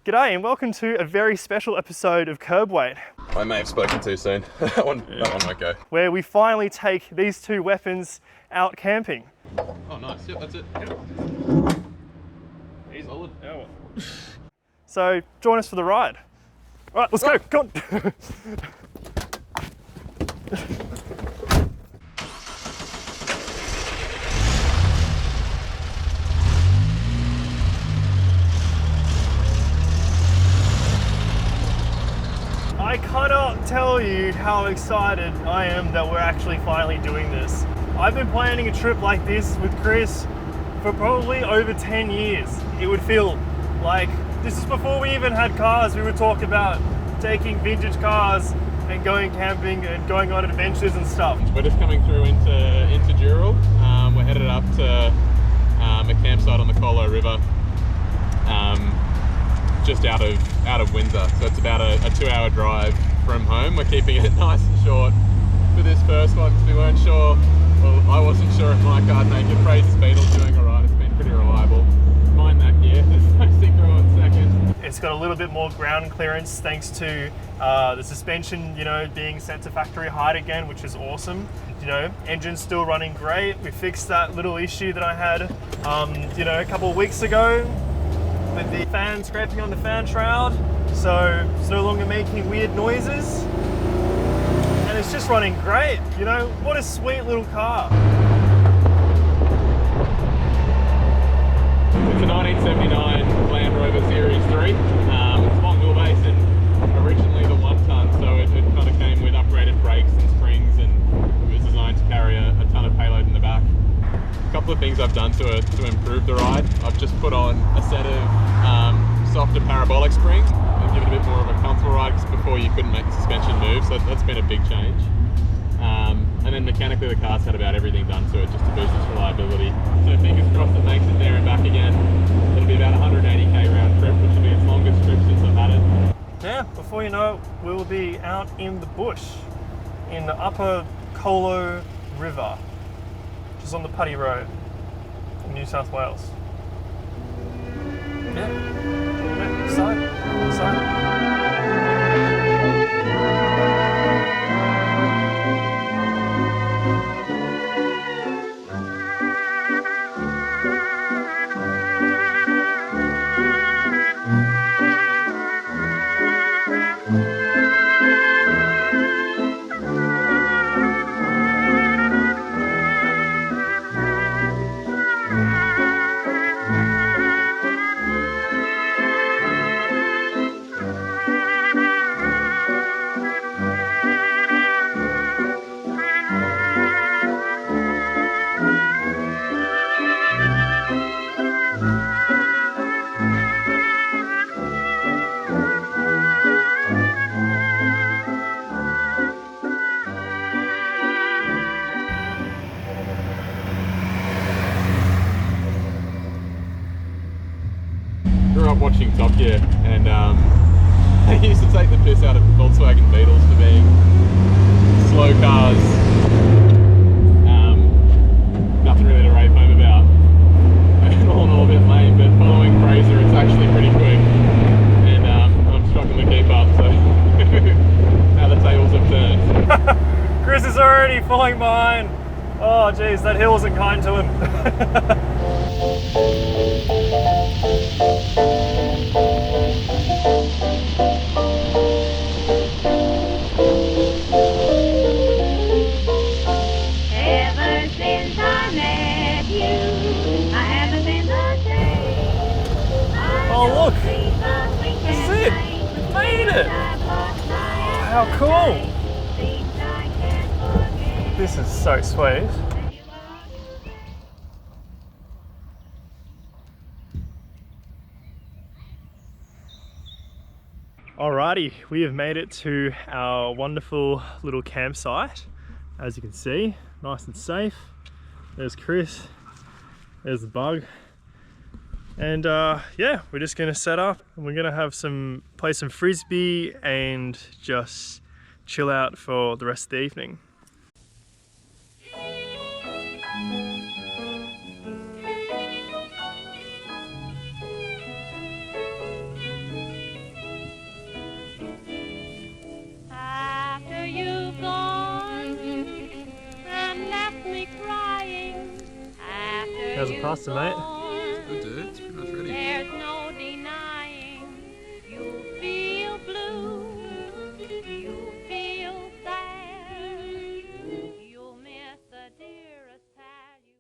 G'day and welcome to a very special episode of Curb Weight. I may have spoken too soon. That one won't go. Where we finally take these two weapons out camping. Oh, nice. Yep, that's it. Yep. He's solid. Oh. So join us for the ride. All right, let's go. Come on. I cannot tell you how excited I am that we're actually finally doing this. I've been planning a trip like this with Chris for probably over 10 years. It would feel like this is before we even had cars. We would talk about taking vintage cars and going camping and going on adventures and stuff. We're just coming through into Dural. We're headed up to a campsite on the Colo River. Just out of Windsor, so it's about a 2-hour drive from home. We're keeping it nice and short for this first one because we weren't sure, well, I wasn't sure if my car naked Fraser's Beetle's doing alright. It's been pretty reliable. Mind that gear, there's no synchro on second. It's got a little bit more ground clearance thanks to the suspension, being sent to factory height again, which is awesome. Engine's still running great. We fixed that little issue that I had, a couple of weeks ago with the fan scraping on the fan shroud, so it's no longer making weird noises, and it's just running great. What a sweet little car. It's a 1979 Land Rover Series 3. It's long wheelbase and originally the 1 ton, so it kind of came with upgraded brakes and springs, and it was designed to carry a ton of payload in the back. A couple of things I've done to improve the ride. I've just put on a set of softer parabolic springs and give it a bit more of a comfortable ride, because before you couldn't make the suspension move, so that's been a big change. And then mechanically the car's had about everything done to it just to boost its reliability. So fingers crossed it makes it there and back again. It'll be about 180k round trip, which will be its longest trip since I've had it. Yeah, before you know it, we'll be out in the bush in the upper Colo River, which is on the Putty Road in New South Wales. Yeah, excited. Grew up watching Top Gear, and I used to take the piss out of Volkswagen Beetles for being slow cars. Nothing really to rave home about. All in all a bit lame, but following Fraser, it's actually pretty quick, and I'm struggling to keep up, so now the tables have turned. Chris is already falling behind. Oh geez, that hill wasn't kind to him. Ever since I met you, I haven't been the same. Oh look, this is it. We've made it. How cool. This is so sweet. Alrighty, we have made it to our wonderful little campsite. As you can see, nice and safe. There's Chris, there's the bug. And yeah, we're just gonna set up and we're gonna play some frisbee and just chill out for the rest of the evening. How's it passing, mate? Good, dude. It's pretty much ready. There's no denying you feel blue, you feel sad, you'll miss the dearest time you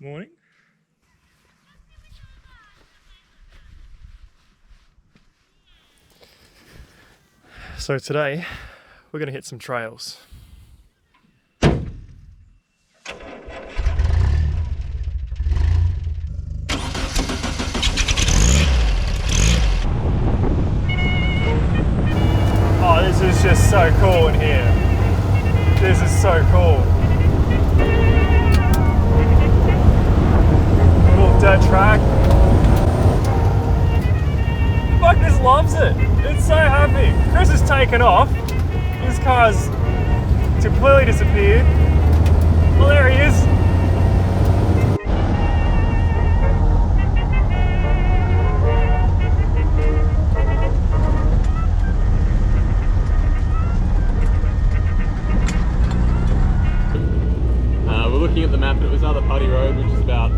Morning. So today we're going to hit some trails. Oh, this is just so cool in here. This is so cool. Dirt track. Fuck, this loves it. It's so happy. Chris has taken off. His car's completely disappeared. Well, there he is. We're looking at the map, and it was Other Putty Road, which is about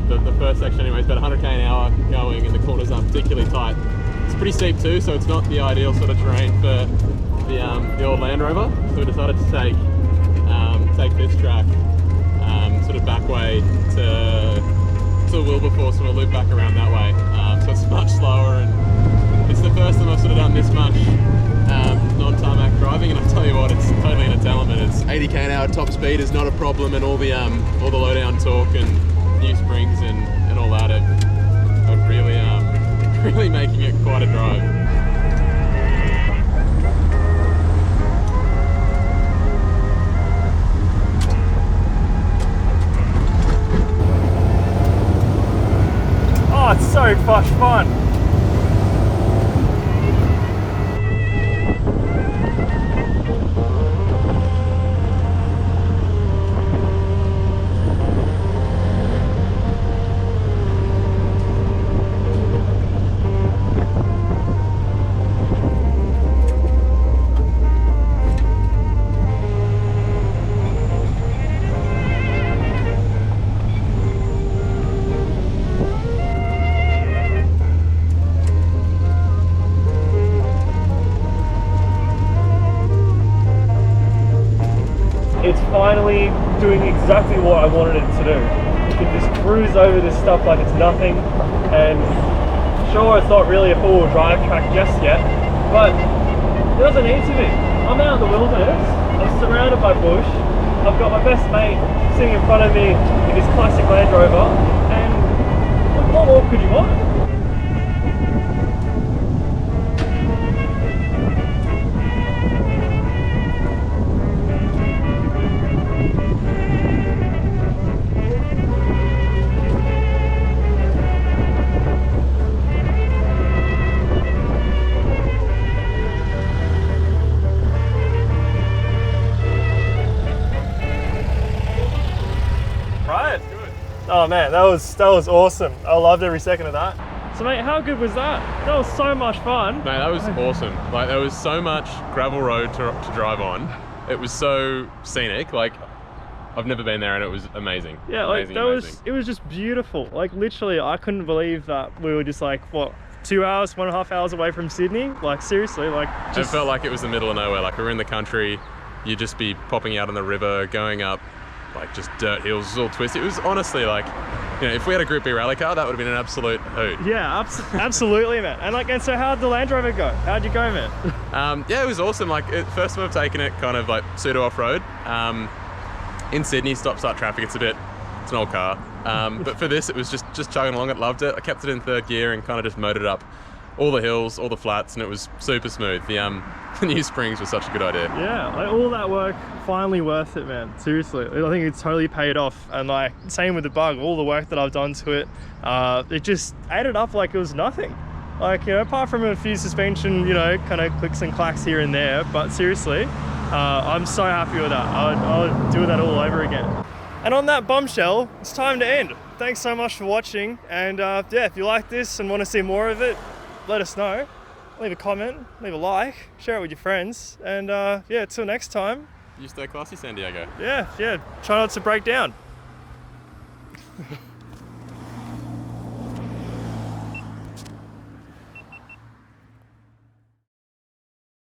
the first section anyway, is about 100k an hour going, and the corners aren't particularly tight. It's pretty steep too, so it's not the ideal sort of terrain for the old Land Rover. So we decided to take this track sort of back way to Wilberforce, and we'll loop back around that way. So it's much slower, and it's the first time I've sort of done this much non-tarmac driving, and I'll tell you what, it's totally in its element. It's 80k an hour top speed is not a problem, and all the low-down torque and new springs and all that are really making it quite a drive. Oh, it's so much fun. It's finally doing exactly what I wanted it to do. You can just cruise over this stuff like it's nothing, and sure, it's not really a four-wheel drive track just yet, but it doesn't need to be. I'm out in the wilderness, I'm surrounded by bush, I've got my best mate sitting in front of me in this classic Land Rover, and what more could you want? Oh man, that was awesome. I loved every second of that. So mate, how good was that? That was so much fun. Mate, that was awesome. Like, there was so much gravel road to drive on. It was so scenic. Like, I've never been there, and it was amazing. Yeah, like amazing. it was just beautiful. Like literally, I couldn't believe that we were just like, what, 2 hours, 1.5 hours away from Sydney? Like seriously, like just... It felt like it was the middle of nowhere. Like, we were in the country, you'd just be popping out on the river, going up like just dirt hills, it was all twisted. It was honestly like, you know, if we had a Group B rally car, that would have been an absolute hoot. Yeah, absolutely, man. And so how'd the Land Rover go? How'd you go, man? Yeah, it was awesome. Like, first time I've taken it kind of like pseudo off-road. In Sydney, stop-start traffic, it's an old car. But for this, it was just chugging along. I loved it. I kept it in third gear and kind of just motored up all the hills, all the flats, and it was super smooth. The new springs was such a good idea. Yeah, like all that work, finally worth it, man. Seriously, I think it's totally paid off. And like, same with the Bug, all the work that I've done to it, it just added up like it was nothing. Like, you know, apart from a few suspension, you know, kind of clicks and clacks here and there, but seriously, I'm so happy with that. I would do that all over again. And on that bombshell, it's time to end. Thanks so much for watching, and yeah, if you like this and want to see more of it, let us know. Leave a comment, leave a like, share it with your friends, and yeah, till next time. You stay classy, San Diego. Yeah, try not to break down.